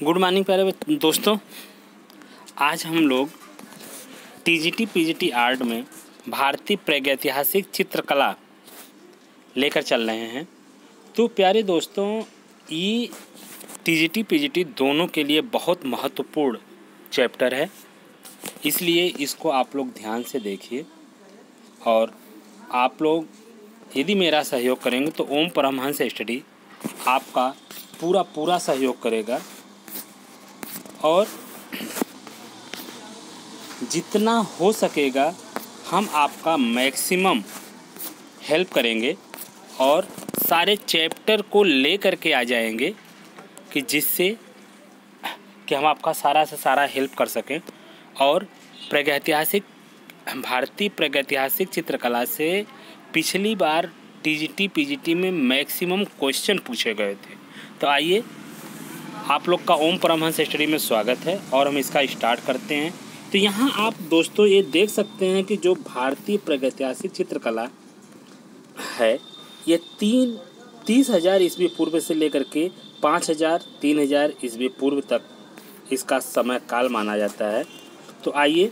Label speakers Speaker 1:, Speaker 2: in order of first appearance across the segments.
Speaker 1: Good morning प्यारे दोस्तों। आज हम लोग टीजीटी पीजीटी आर्ट में भारतीय प्रागैतिहासिक चित्रकला लेकर चल रहे हैं। तो प्यारे दोस्तों, ये टीजीटी पीजीटी दोनों के लिए बहुत महत्वपूर्ण चैप्टर है, इसलिए इसको आप लोग ध्यान से देखिए। और आप लोग यदि मेरा सहयोग करेंगे तो ओम परमहंस स्टडी आपका पूरा सहयोग करेगा और जितना हो सकेगा हम आपका मैक्सिमम हेल्प करेंगे और सारे चैप्टर को ले करके आ जाएंगे कि जिससे कि हम आपका सारा से सारा हेल्प कर सकें। और भारतीय प्रागैतिहासिक चित्रकला से पिछली बार टीजीटी पीजीटी में मैक्सिमम क्वेश्चन पूछे गए थे। तो आइए, आप लोग का ओम परमहंस स्टडी में स्वागत है और हम इसका स्टार्ट करते हैं। तो यहाँ आप दोस्तों ये देख सकते हैं कि जो भारतीय प्रागैतिहासिक चित्रकला है ये 30,000 ईस्वी पूर्व से लेकर के 5,000-3,000 ईस्वी पूर्व तक इसका समय काल माना जाता है। तो आइए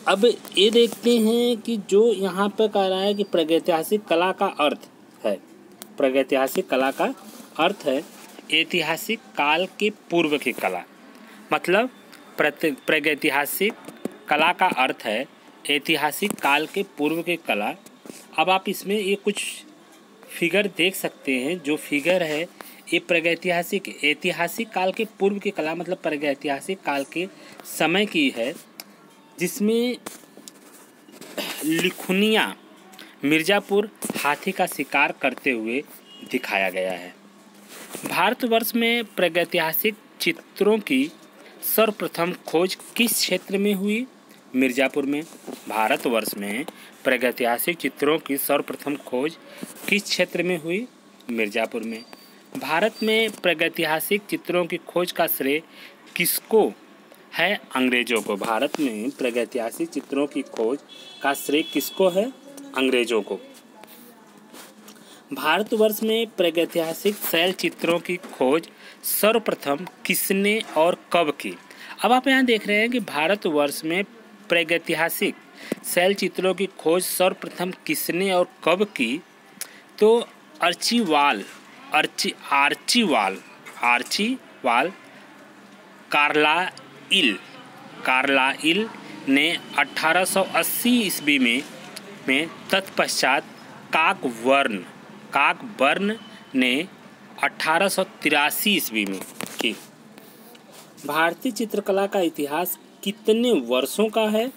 Speaker 1: अब ये देखते हैं कि जो यहाँ पर कह रहा है कि प्रागैतिहासिक कला का अर्थ है। प्रागैतिहासिक कला का अर्थ है ऐतिहासिक काल के पूर्व की कला। मतलब प्रागैतिहासिक कला का अर्थ है ऐतिहासिक काल के पूर्व की कला। अब आप इसमें ये कुछ फिगर देख सकते हैं। जो फिगर है ये ऐतिहासिक काल के पूर्व की कला मतलब प्रागैतिहासिक काल के समय की है, जिसमें लिखुनिया मिर्ज़ापुर हाथी का शिकार करते हुए दिखाया गया है। भारतवर्ष में प्रागैतिहासिक चित्रों की सर्वप्रथम खोज किस क्षेत्र में हुई? मिर्ज़ापुर में। भारतवर्ष में प्रागैतिहासिक चित्रों की सर्वप्रथम खोज किस क्षेत्र में हुई? मिर्ज़ापुर में। भारत में प्रागैतिहासिक चित्रों की खोज का श्रेय किसको है? अंग्रेजों को। भारत में प्रागैतिहासिक चित्रों की खोज का श्रेय किसको है? अंग्रेजों को। भारतवर्ष में प्रागैतिहासिक शैल चित्रों की खोज सर्वप्रथम किसने और कब की? अब आप यहाँ देख रहे हैं कि भारतवर्ष में प्रागैतिहासिक शैल चित्रों की खोज सर्वप्रथम किसने और कब की? तो आर्चीवाल कार्लाइल ने 1880 ईस्वी में तत्पश्चात काकबर्न ने 1883 ईस्वी में की। भारतीय चित्रकला का इतिहास कितने वर्षों का है?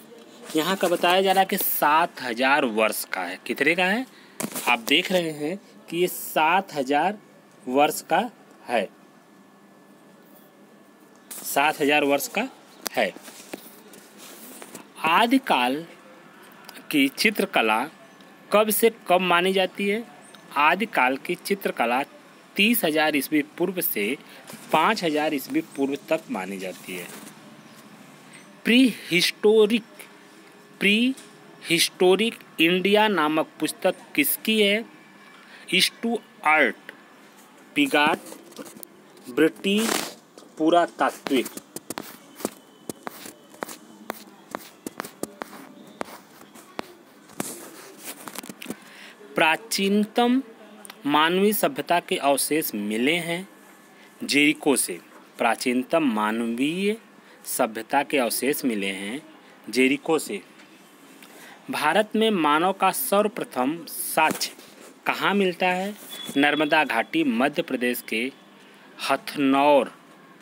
Speaker 1: यहाँ का बताया जा रहा है कि 7,000 वर्ष का है। कितने का है? आप देख रहे हैं कि ये 7,000 वर्ष का है। 7,000 वर्ष का है। आदिकाल की चित्रकला कब से कब मानी जाती है? आदिकाल की चित्रकला 30,000 ईस्वी पूर्व से 5,000 ईस्वी पूर्व तक मानी जाती है। प्री हिस्टोरिक इंडिया नामक पुस्तक किसकी है? स्टुअर्ट पिगाट, ब्रिटिश पुरातात्विक। प्राचीनतम मानवीय सभ्यता के अवशेष मिले हैं जेरिको से। प्राचीनतम मानवीय सभ्यता के अवशेष मिले हैं जेरिको से। भारत में मानव का सर्वप्रथम साक्ष्य कहाँ मिलता है? नर्मदा घाटी मध्य प्रदेश के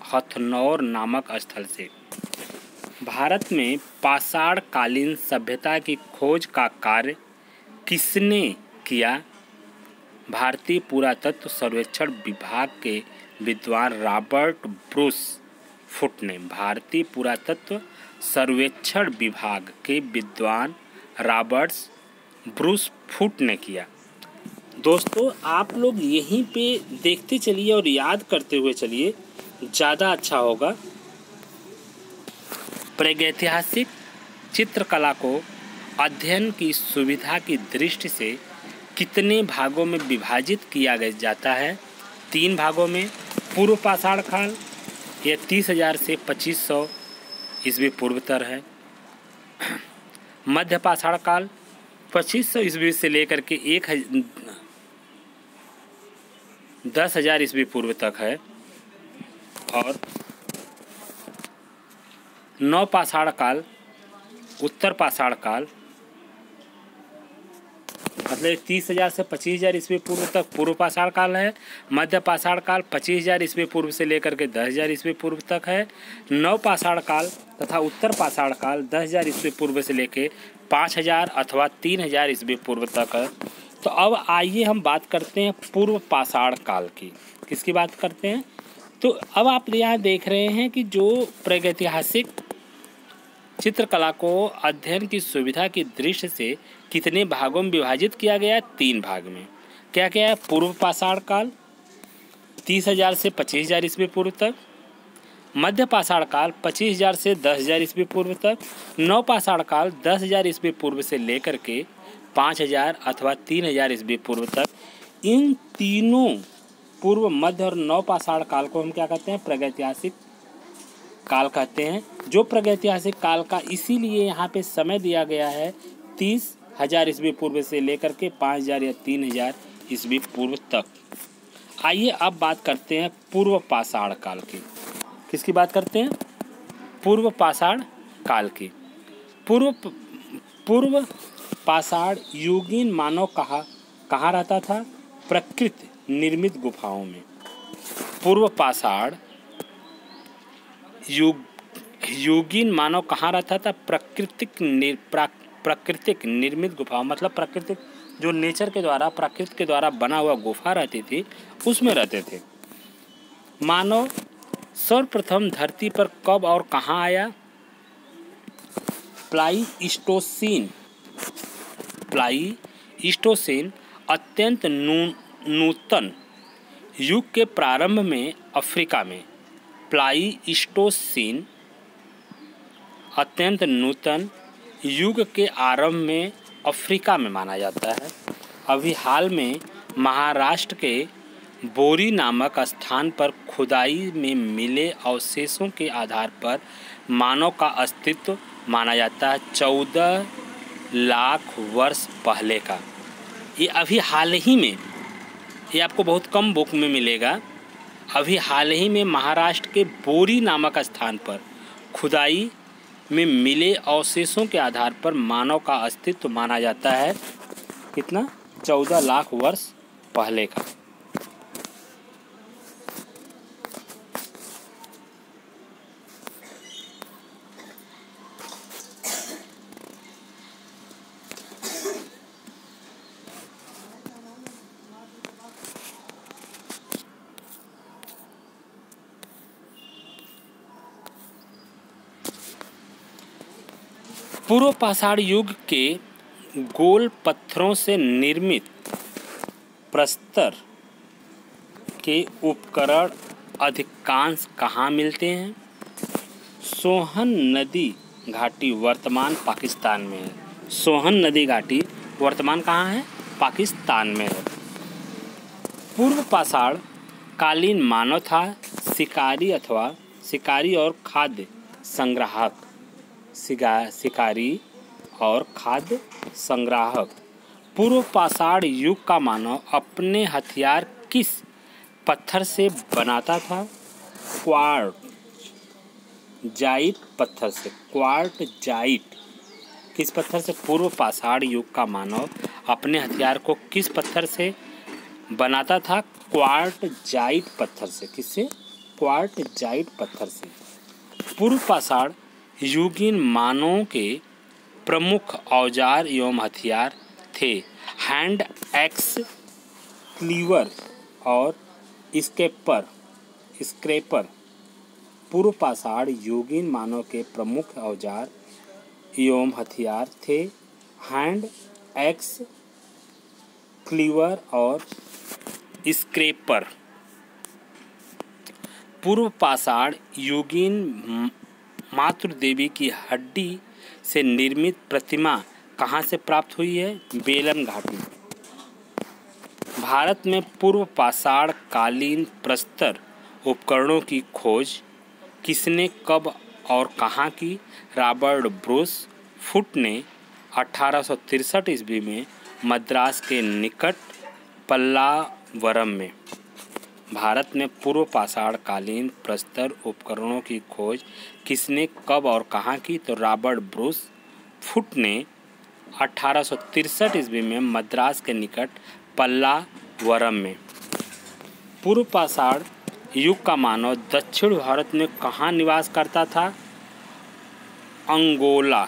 Speaker 1: हथनौर नामक स्थल से। भारत में पाषाण कालीन सभ्यता की खोज का कार्य किसने किया? भारतीय पुरातत्व सर्वेक्षण विभाग के विद्वान रॉबर्ट ब्रूस फुट ने। भारतीय पुरातत्व सर्वेक्षण विभाग के विद्वान रॉबर्ट ब्रूस फुट ने किया। दोस्तों, आप लोग यहीं पे देखते चलिए और याद करते हुए चलिए, ज़्यादा अच्छा होगा। प्रागैतिहासिक चित्रकला को अध्ययन की सुविधा की दृष्टि से कितने भागों में विभाजित किया जाता है? 3 भागों में। पूर्व पाषाण काल यह 30,000 से 2500 ईस्वी पूर्वोत्तर है। मध्य पाषाण काल 2500 ईस्वी से लेकर के 10,000 ईस्वी पूर्व तक है। और नव पाषाण काल, उत्तर पाषाण काल, मतलब 30,000 से 25,000 ईस्वी पूर्व तक पूर्व पाषाण काल है। मध्य पाषाण काल 25,000 ईस्वी पूर्व से लेकर के 10,000 ईस्वी पूर्व तक है। नव पाषाण काल तथा उत्तर पाषाण काल 10,000 ईस्वी पूर्व से लेकर 5,000 अथवा 3,000 ईस्वी पूर्व तक है। तो अब आइए हम बात करते हैं पूर्व पाषाण काल की। किसकी बात करते हैं? तो अब आप यहाँ देख रहे हैं कि जो प्रागैतिहासिक चित्रकला को अध्ययन की सुविधा की दृष्टि से कितने भागों में विभाजित किया गया है? 3 भाग में। क्या क्या है? पूर्व पाषाण काल 30,000 से 25,000 ईस्वी पूर्व तक। मध्य पाषाण काल 25,000 से 10,000 ईस्वी पूर्व तक। नव पाषाण काल 10,000 ईस्वी पूर्व से लेकर के 5,000 अथवा 3,000 ईस्वी पूर्व तक। इन तीनों पूर्व, मध्य और नव पाषाण काल को हम क्या कहते हैं? प्रागैतिहासिक काल कहते हैं। जो प्रागैतिहासिक काल का इसीलिए यहाँ पे समय दिया गया है 30,000 ईस्वी पूर्व से लेकर के 5,000 या 3,000 ईस्वी पूर्व तक। आइए अब बात करते हैं पूर्व पाषाण काल की। किसकी बात करते हैं? पूर्व पाषाण काल की। पूर्व पाषाण युगीन मानव कहाँ रहता था? प्रकृति निर्मित गुफाओं में। पूर्व पाषाण युगीन मानव कहाँ रहता था? प्राकृतिक निर्मित गुफाओं, मतलब प्राकृतिक जो नेचर के द्वारा, प्रकृति के द्वारा बना हुआ गुफा रहती थी, उसमें रहते थे। मानव सर्वप्रथम धरती पर कब और कहाँ आया? प्लाईस्टोसीन अत्यंत नूतन युग के प्रारंभ में अफ्रीका में। प्लाईस्टोसीन अत्यंत नूतन युग के आरंभ में अफ्रीका में माना जाता है। अभी हाल में महाराष्ट्र के बोरी नामक स्थान पर खुदाई में मिले अवशेषों के आधार पर मानव का अस्तित्व माना जाता है 14 लाख वर्ष पहले का। ये अभी हाल ही में, ये आपको बहुत कम बुक में मिलेगा। अभी हाल ही में महाराष्ट्र के बोरी नामक स्थान पर खुदाई में मिले अवशेषों के आधार पर मानव का अस्तित्व माना जाता है कितना? 14 लाख वर्ष पहले का। पूर्व पाषाण युग के गोल पत्थरों से निर्मित प्रस्तर के उपकरण अधिकांश कहाँ मिलते हैं? सोहन नदी घाटी वर्तमान पाकिस्तान में है। सोहन नदी घाटी वर्तमान कहाँ है? पाकिस्तान में है। पूर्व पाषाण कालीन मानव था शिकारी और खाद्य संग्राहक। शिकारी और खाद्य संग्राहक। पूर्व पाषाण युग का मानव अपने हथियार किस पत्थर से बनाता था? क्वार्टजाइट पत्थर से। क्वार्टजाइट किस पत्थर से? पूर्व पाषाण युग का मानव अपने हथियार को किस पत्थर से बनाता था? क्वार्टजाइट पत्थर से। किससे? क्वार्टजाइट पत्थर से। पूर्व पाषाण युगीन मानवों के प्रमुख औजार एवं हथियार थे हैंड एक्स, क्लीवर और स्क्रैपर। पूर्व पाषाण युगीन मानव के प्रमुख औजार एवं हथियार थे हैंड एक्स, क्लीवर और स्क्रैपर। पूर्व पाषाण युगीन मातृ देवी की हड्डी से निर्मित प्रतिमा कहाँ से प्राप्त हुई है? बेलन घाटी। भारत में पूर्व पाषाण कालीन प्रस्तर उपकरणों की खोज किसने, कब और कहाँ की? रॉबर्ट ब्रूस फुट ने 1863 ईस्वी में मद्रास के निकट पल्लावरम में। भारत में पूर्व पाषाण कालीन प्रस्तर उपकरणों की खोज किसने, कब और कहाँ की? तो रॉबर्ट ब्रूस फुट ने 1863 ईस्वी में मद्रास के निकट पल्लावरम में। पूर्व पाषाण युग का मानव दक्षिण भारत में कहाँ निवास करता था? अंगोला,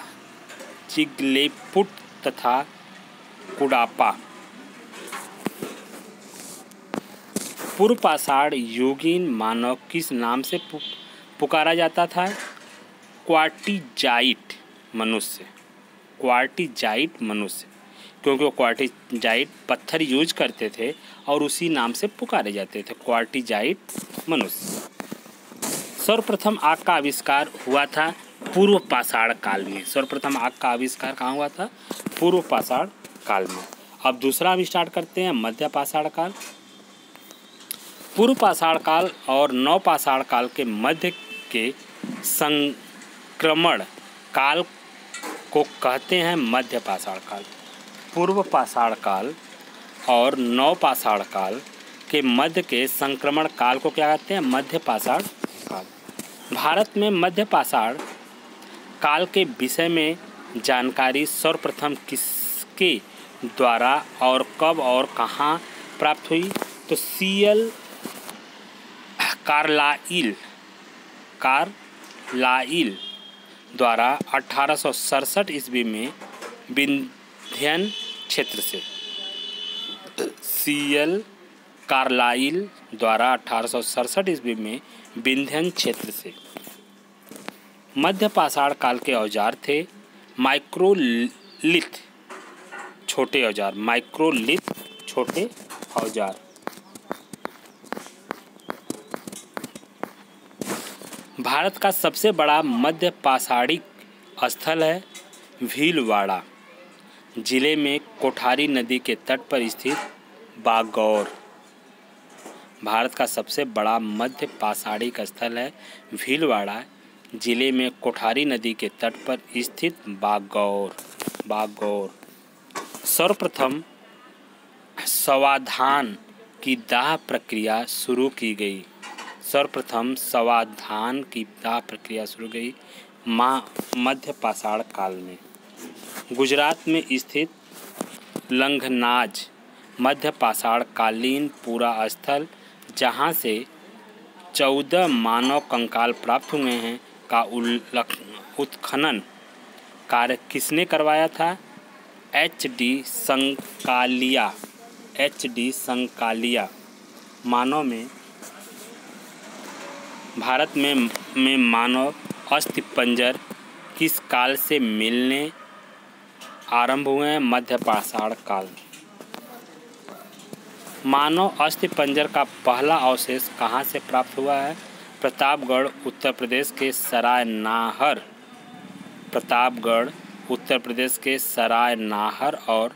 Speaker 1: चिगलेपुट तथा कुडापा। पूर्व पाषाण युगीन मानव किस नाम से पुकारा जाता था? क्वार्टिजाइट मनुष्य, क्वार्टिजाइट मनुष्य, क्योंकि वो क्वार्टिजाइट पत्थर यूज करते थे और उसी नाम से पुकारे जाते थे, क्वार्टिजाइट मनुष्य। सर्वप्रथम आग का आविष्कार हुआ था पूर्व पाषाण काल में। सर्वप्रथम आग का आविष्कार कहाँ हुआ था? पूर्व पाषाण काल में। अब दूसरा हम स्टार्ट करते हैं मध्य पाषाण काल। पूर्व पाषाण काल और नव पाषाण काल के मध्य के संक्रमण काल को कहते हैं मध्य पाषाण काल। पूर्व पाषाण काल और नव पाषाण काल के मध्य के संक्रमण काल को क्या कहते हैं? मध्य पाषाण काल। भारत में मध्य पाषाण काल के विषय में जानकारी सर्वप्रथम किसके द्वारा और कब और कहाँ प्राप्त हुई? तो सीएल कार्लाइल द्वारा 1867 ईस्वी में विंध्यन क्षेत्र से। सीएल कार्लाइल द्वारा 1867 ईस्वी में विंध्यन क्षेत्र से। मध्य पाषाण काल के औजार थे माइक्रोलिथ छोटे औजार, माइक्रोलिथ छोटे औजार। भारत का सबसे बड़ा मध्य पाषाणिक स्थल है भीलवाड़ा, जिले में कोठारी नदी के तट पर स्थित बागौर। भारत का सबसे बड़ा मध्य पाषाणिक स्थल है भीलवाड़ा, जिले में कोठारी नदी के तट पर स्थित बागौर। सर्वप्रथम समाधान की दाह प्रक्रिया शुरू की गई। सर्वप्रथम समाधान की दाह प्रक्रिया शुरू गई मध्य पाषाण काल में। गुजरात में स्थित लंघनाज मध्य पाषाण कालीन पूरा स्थल, जहाँ से 14 मानव कंकाल प्राप्त हुए हैं, का उत्खनन कार्य किसने करवाया था? एच.डी. संकालिया। मानव में भारत में मानव अस्थिपंजर किस काल से मिलने आरंभ हुए हैं? मध्य पाषाण काल। मानव अस्थिपंजर का पहला अवशेष कहाँ से प्राप्त हुआ है? प्रतापगढ़, उत्तर प्रदेश के सरायनाहर और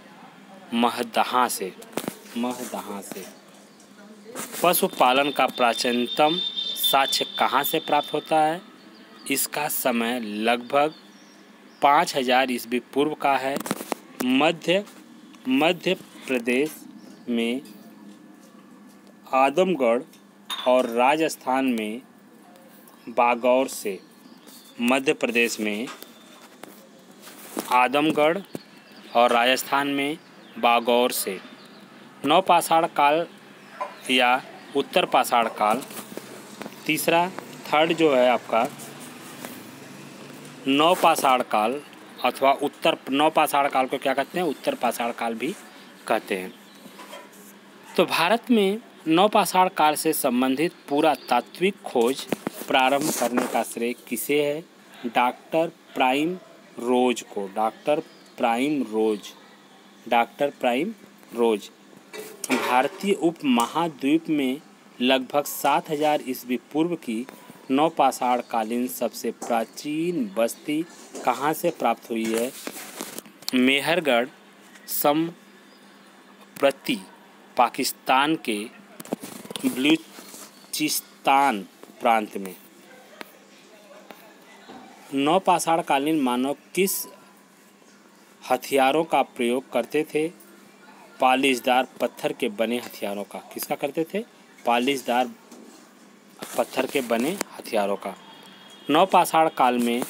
Speaker 1: महदहा से। पशुपालन का प्राचीनतम साक्ष्य कहाँ से प्राप्त होता है? इसका समय लगभग 5000 ईस्वी पूर्व का है। मध्य प्रदेश में आदमगढ़ और राजस्थान में बागौर से। मध्य प्रदेश में आदमगढ़ और राजस्थान में बागौर से। नव पाषाण काल या उत्तर पाषाण काल। थर्ड जो है आपका नव पाषाण काल अथवा नव पाषाण काल को क्या कहते हैं? उत्तर पाषाण काल भी कहते हैं। तो भारत में नव पाषाण काल से संबंधित पुरातात्विक खोज प्रारंभ करने का श्रेय किसे है? डॉक्टर प्राइम रोज को। डॉक्टर प्राइम रोज भारतीय उपमहाद्वीप में लगभग 7000 ईस्वी पूर्व की नव पाषाण कालीन सबसे प्राचीन बस्ती कहाँ से प्राप्त हुई है? मेहरगढ़। संप्रति पाकिस्तान के बलूचिस्तान प्रांत में। नवपाषाण कालीन मानव किस हथियारों का प्रयोग करते थे? पालिशदार पत्थर के बने हथियारों का। किसका करते थे? पालिशदार पत्थर के बने हथियारों का। नवपाषाण काल में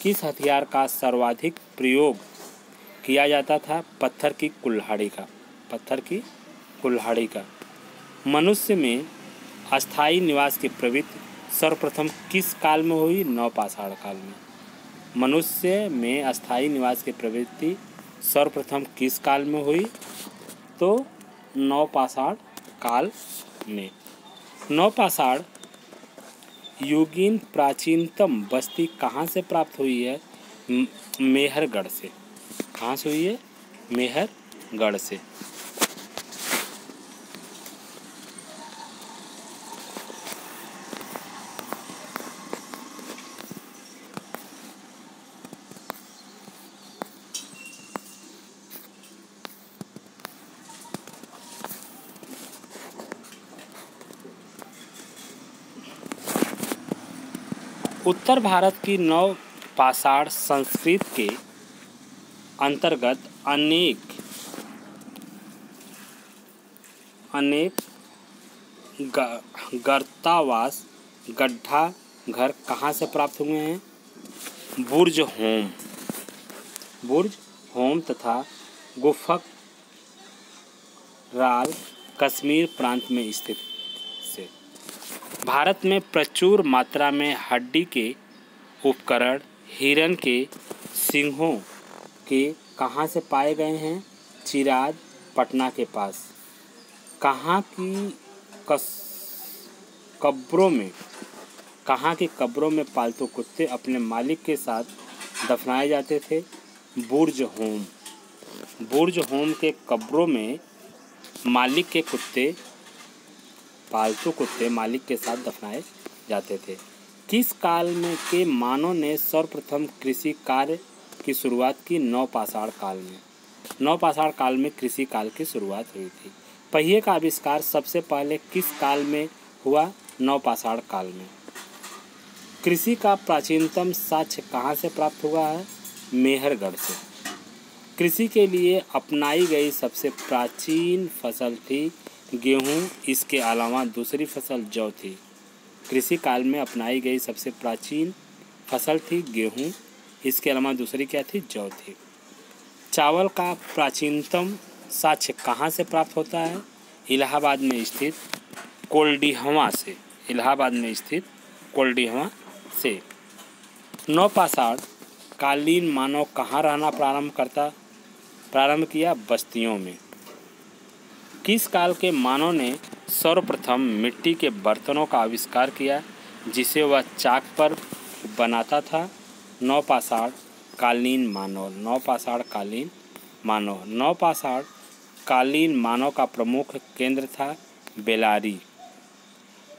Speaker 1: किस हथियार का सर्वाधिक प्रयोग किया जाता था? पत्थर की कुल्हाड़ी का। पत्थर की कुल्हाड़ी का। मनुष्य में अस्थायी निवास की प्रवृत्ति सर्वप्रथम किस काल में हुई? नवपाषाण काल में। मनुष्य में अस्थायी निवास की प्रवृत्ति सर्वप्रथम किस काल में हुई? तो नवपाषाण काल में। नवपाषाण युगीन प्राचीनतम बस्ती कहाँ से प्राप्त हुई है? मेहरगढ़ से। कहाँ से हुई है? मेहरगढ़ से। उत्तर भारत की नवपाषाण संस्कृति के अंतर्गत अनेक गर्तावास गड्ढा घर कहाँ से प्राप्त हुए हैं? बुर्ज होम तथा गुफक राल कश्मीर प्रांत में स्थित से। भारत में प्रचुर मात्रा में हड्डी के उपकरण हिरण के सींगों के कहाँ से पाए गए हैं? चिराज पटना के पास। कहाँ की कब्रों में पालतू कुत्ते अपने मालिक के साथ दफनाए जाते थे? बुर्ज होम के कब्रों में पालतू कुत्ते मालिक के साथ दफनाए जाते थे। किस काल में के मानव ने सर्वप्रथम कृषि कार्य की शुरुआत की? नवपाषाण काल में। नवपाषाण काल में कृषि काल की शुरुआत हुई थी। पहिए का आविष्कार सबसे पहले किस काल में हुआ? नवपाषाण काल में। कृषि का प्राचीनतम साक्ष्य कहाँ से प्राप्त हुआ है? मेहरगढ़ से। कृषि के लिए अपनाई गई सबसे प्राचीन फसल थी गेहूँ। इसके अलावा दूसरी फसल जौ थी। कृषि काल में अपनाई गई सबसे प्राचीन फसल थी गेहूँ। इसके अलावा दूसरी क्या थी? जौ थी। चावल का प्राचीनतम साक्ष्य कहाँ से प्राप्त होता है? इलाहाबाद में स्थित कोल्डिहवा से। इलाहाबाद में स्थित कोल्डिहवा से। नवपाषाण कालीन मानव कहाँ रहना प्रारंभ किया? बस्तियों में। किस काल के मानव ने सर्वप्रथम मिट्टी के बर्तनों का आविष्कार किया जिसे वह चाक पर बनाता था? नवपाषाण कालीन मानव। नवपाषाण कालीन मानव का प्रमुख केंद्र था बेलारी।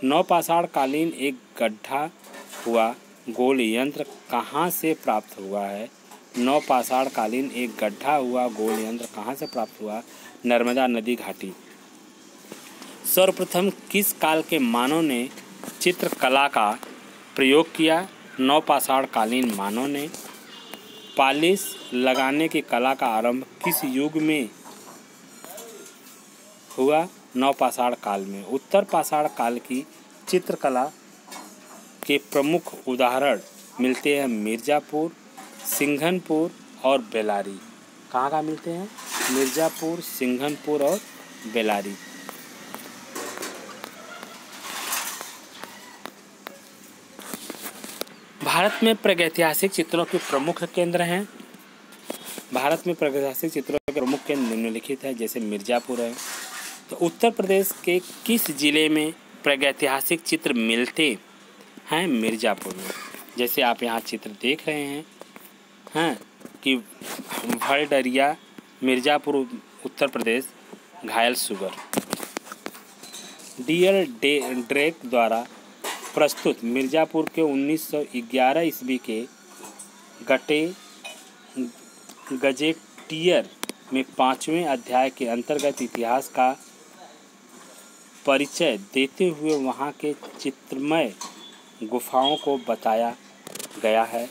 Speaker 1: नवपाषाण कालीन एक गड्ढा हुआ गोल यंत्र कहाँ से प्राप्त हुआ है? नवपाषाण कालीन एक गड्ढा हुआ गोल यंत्र कहाँ से प्राप्त हुआ? नर्मदा नदी घाटी। सर्वप्रथम किस काल के मानव ने चित्रकला का प्रयोग किया? नवपाषाण कालीन मानव ने। पालिश लगाने की कला का आरंभ किस युग में हुआ? नवपाषाण काल में। उत्तर पाषाण काल की चित्रकला के प्रमुख उदाहरण मिलते हैं मिर्ज़ापुर, सिंघनपुर और बेलारी। कहाँ मिलते हैं? मिर्ज़ापुर, सिंघनपुर और बेलारी। भारत में प्रागैतिहासिक चित्रों के प्रमुख केंद्र हैं। भारत में प्रागैतिहासिक चित्रों के प्रमुख केंद्र निम्नलिखित है, जैसे मिर्ज़ापुर है। तो उत्तर प्रदेश के किस जिले में प्रागैतिहासिक चित्र मिलते हैं? मिर्ज़ापुर में। जैसे आप यहाँ चित्र देख रहे हैं कि भलडरिया, मिर्ज़ापुर, उत्तर प्रदेश। घायल सुगर। डीएल ड्रेक द्वारा प्रस्तुत मिर्ज़ापुर के 1911 ईस्वी के गजेटियर में 5वें अध्याय के अंतर्गत इतिहास का परिचय देते हुए वहाँ के चित्रमय गुफाओं को बताया गया है।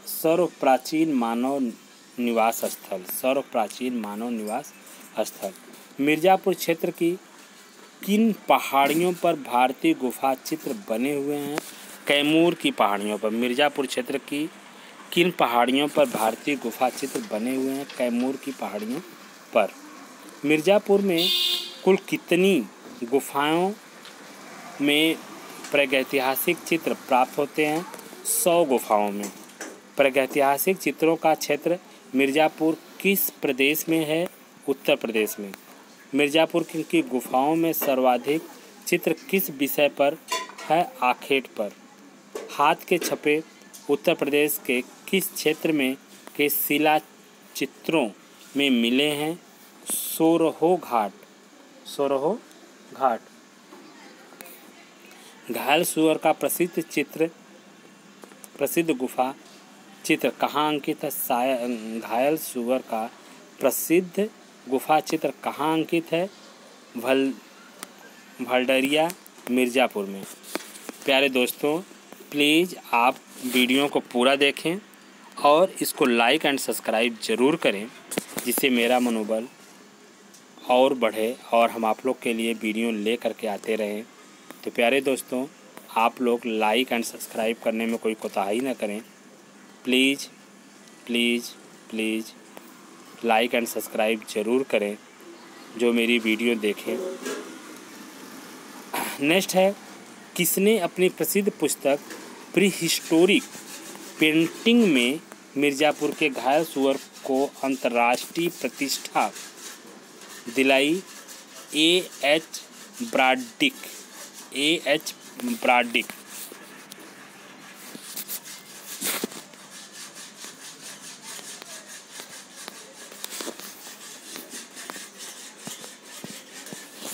Speaker 1: सर्वप्राचीन मानव निवास स्थल मिर्ज़ापुर क्षेत्र की किन पहाड़ियों पर भारतीय गुफा चित्र बने हुए हैं? कैमूर की पहाड़ियों पर। मिर्ज़ापुर क्षेत्र की किन पहाड़ियों पर भारतीय गुफा चित्र बने हुए हैं? कैमूर की पहाड़ियों पर। मिर्ज़ापुर में कुल कितनी गुफाओं में प्रागैतिहासिक चित्र प्राप्त होते हैं? 100 गुफाओं में। प्रागैतिहासिक चित्रों का क्षेत्र मिर्ज़ापुर किस प्रदेश में है? उत्तर प्रदेश में। मिर्ज़ापुर की गुफाओं में सर्वाधिक चित्र किस विषय पर है? आखेट पर। हाथ के छपे उत्तर प्रदेश के किस क्षेत्र में के शिला चित्रों में मिले हैं? सोरहो घाट। घायल सुअर का प्रसिद्ध गुफा चित्र कहाँ अंकित है? घायल सुअर का प्रसिद्ध गुफा चित्र कहाँ अंकित है? भलडरिया मिर्ज़ापुर में। प्यारे दोस्तों, प्लीज़ आप वीडियो को पूरा देखें और इसको लाइक एंड सब्सक्राइब ज़रूर करें, जिससे मेरा मनोबल और बढ़े और हम आप लोग के लिए वीडियो ले करके आते रहें। तो प्यारे दोस्तों, आप लोग लाइक एंड सब्सक्राइब करने में कोई कोताही ना करें। Please please please like and subscribe ज़रूर करें, जो मेरी वीडियो देखें। नेक्स्ट है, किसने अपनी प्रसिद्ध पुस्तक प्री हिस्टोरिक पेंटिंग में मिर्ज़ापुर के घायल सुअर को अंतर्राष्ट्रीय प्रतिष्ठा दिलाई? A.H. ब्राडिक।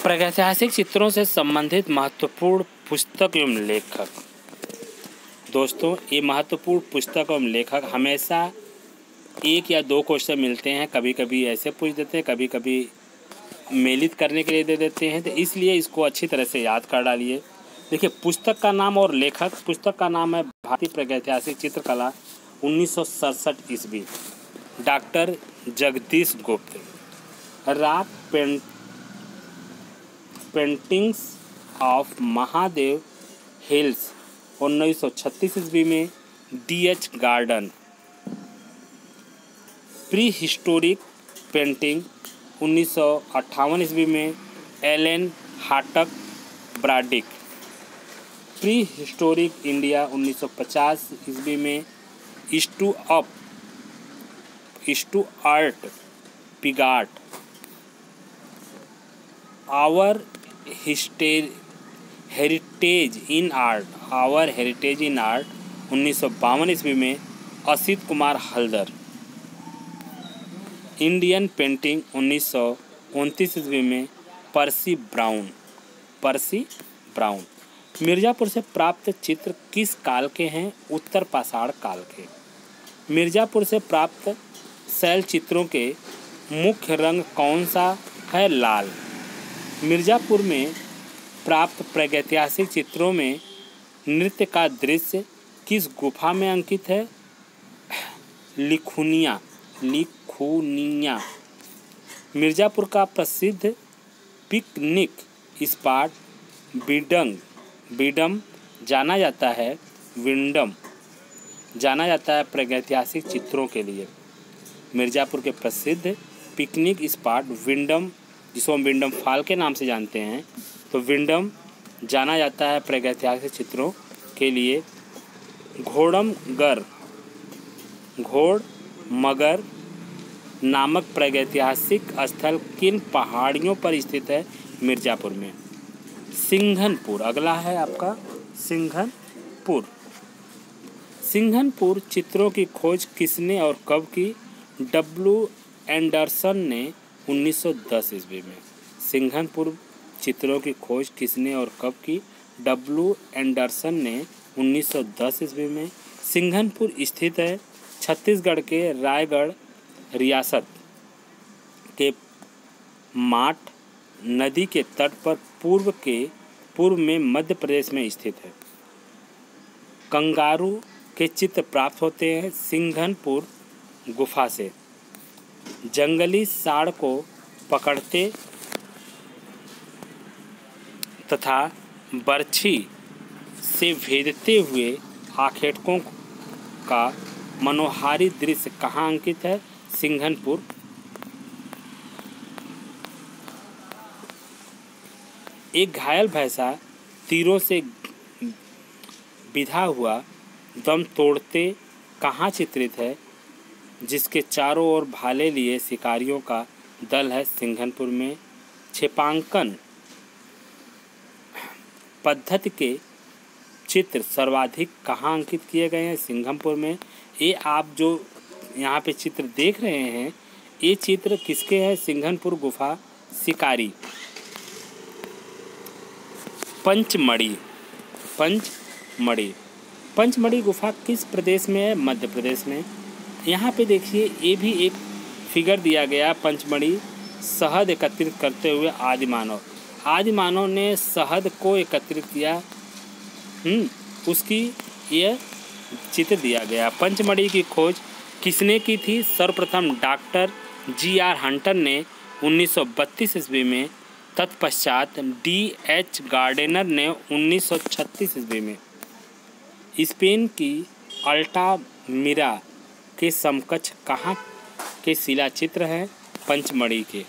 Speaker 1: प्रागैतिहासिक चित्रों से संबंधित महत्वपूर्ण पुस्तक एवं लेखक। दोस्तों, ये महत्वपूर्ण पुस्तक एवं लेखक हमेशा 1 या 2 क्वेश्चन मिलते हैं। कभी कभी ऐसे पूछ देते हैं, कभी कभी मेलित करने के लिए दे देते हैं, तो इसलिए इसको अच्छी तरह से याद कर डालिए। देखिए, पुस्तक का नाम और लेखक। पुस्तक का नाम है भारतीय प्रागैतिहासिक चित्रकला 1967 ईस्वी, डॉक्टर जगदीश गुप्त। Rock paintings of Mahadev hills 1936 ईस्वी में D.H. Garden. Pre historic painting 1958 ईस्वी में एलन हाटक ब्राडिक। प्री हिस्टोरिक इंडिया 1950 ईस्वी में Stuart Piggott. Our heritage in art 1952 ईस्वी में असित कुमार हल्दर। इंडियन पेंटिंग 1929 ईस्वी में पर्सी ब्राउन। मिर्ज़ापुर से प्राप्त चित्र किस काल के हैं? उत्तर पाषाण काल के। मिर्ज़ापुर से प्राप्त शैल चित्रों के मुख्य रंग कौन सा है? लाल। मिर्ज़ापुर में प्राप्त प्रागैतिहासिक चित्रों में नृत्य का दृश्य किस गुफा में अंकित है? लिखुनिया। मिर्ज़ापुर का प्रसिद्ध पिकनिक स्पॉट विंडम जाना जाता है प्रागैतिहासिक चित्रों के लिए। मिर्ज़ापुर के प्रसिद्ध पिकनिक स्पॉट विंडम, जिसको हम विंडम फॉल के नाम से जानते हैं, तो विंडम जाना जाता है प्रागैतिहासिक चित्रों के लिए। घोड़मगर नामक प्रागैतिहासिक स्थल किन पहाड़ियों पर स्थित है? मिर्ज़ापुर में। सिंघनपुर। अगला है आपका सिंघनपुर चित्रों की खोज किसने और कब की? W. एंडरसन ने 1910 ईस्वी में। सिंघनपुर चित्रों की खोज किसने और कब की? W. एंडरसन ने 1910 ईस्वी में। सिंघनपुर स्थित है छत्तीसगढ़ के रायगढ़ रियासत के माठ नदी के तट पर पूर्व में मध्य प्रदेश में स्थित है। कंगारू के चित्र प्राप्त होते हैं सिंघनपुर गुफा से। जंगली सांड को पकड़ते तथा बर्छी से भेदते हुए आखेटकों का मनोहारी दृश्य कहाँ अंकित है? सिंघनपुर। एक घायल भैंसा तीरों से बिधा हुआ दम तोड़ते कहाँ चित्रित है? जिसके चारों ओर भाले लिए शिकारियों का दल है। सिंघनपुर में। क्षेपांकन पद्धति के चित्र सर्वाधिक कहाँ अंकित किए गए हैं? सिंघनपुर में। ये आप जो यहाँ पे चित्र देख रहे हैं, ये चित्र किसके हैं? सिंघनपुर गुफा शिकारी। पंचमढ़ी गुफा किस प्रदेश में है? मध्य प्रदेश में। यहाँ पे देखिए, ये भी एक फिगर दिया गया। पंचमढ़ी शहद एकत्रित करते हुए आदि मानव ने शहद को एकत्रित किया, उसकी यह चित्र दिया गया। पंचमढ़ी की खोज किसने की थी? सर्वप्रथम डॉक्टर G.R. हंटर ने 1932 ईस्वी में, तत्पश्चात D.H. गार्डेनर ने 1936 ईस्वी में। स्पेन की अल्टामिरा के समकक्ष कहाँ के शिलाचित्र हैं? पंचमढ़ी के।